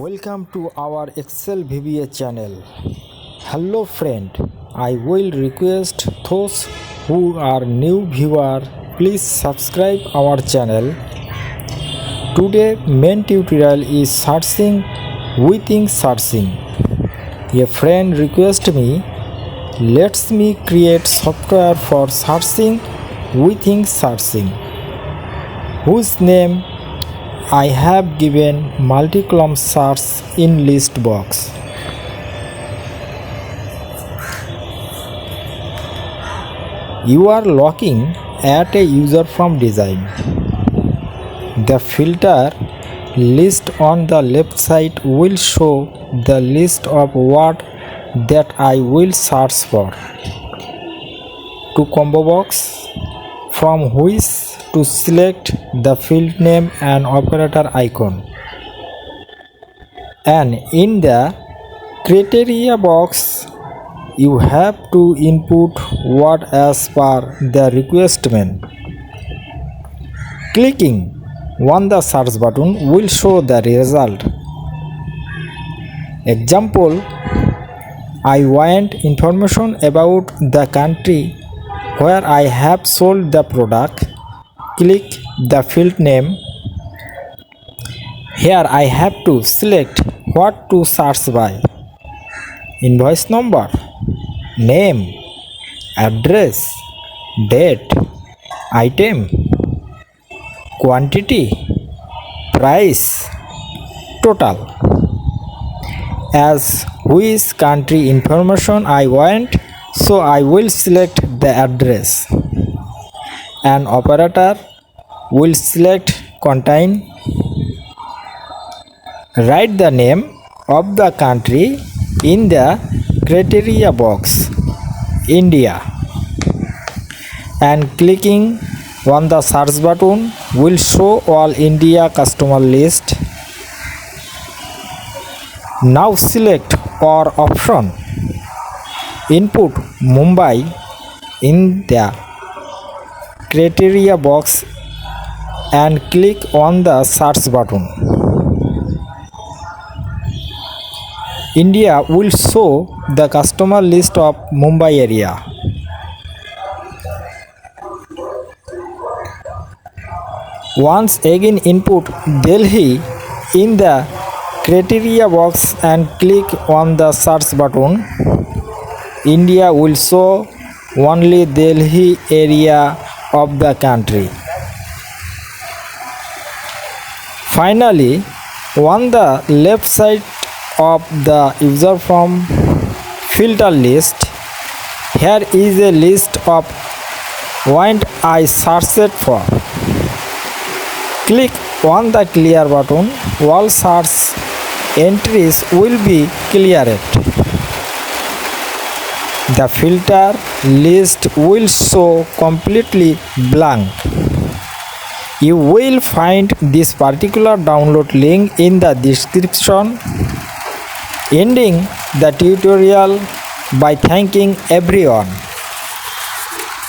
Welcome to our Excel Vba channel. Hello friend, I will request those who are new viewer, please subscribe our channel. Today main tutorial is searching within searching. A friend request me, let me create software for searching within searching, whose name I have given multi-column search in Listbox. You are looking at a Userform design. The filter list on the left side will show the list of what that I will search for. To combo box, from which to select the field name and operator icon, and in the criteria box you have to input what as per the requirement. Clicking on the search button will show the result. Example, I want information about the country where I have sold the product. Click the field name. Here I have to select what to search by: invoice number, name, address, date, item, quantity, price, total. As which country information I want, so I will select the address. An operator will select contain. Write the name of the country in the criteria box, India, and clicking on the search button will show all India customer list. Now select or option. Input Mumbai in the criteria box and click on the search button. India will show the customer list of Mumbai area. Once again input Delhi in the criteria box and click on the search button. India will show only Delhi area of the country. Finally, on the left side of the Userform filter list, here is a list of what I searched for. Click on the clear button. All search entries will be cleared. The filter list will show completely blank. You will find this particular download link in the description. Ending the tutorial by thanking everyone.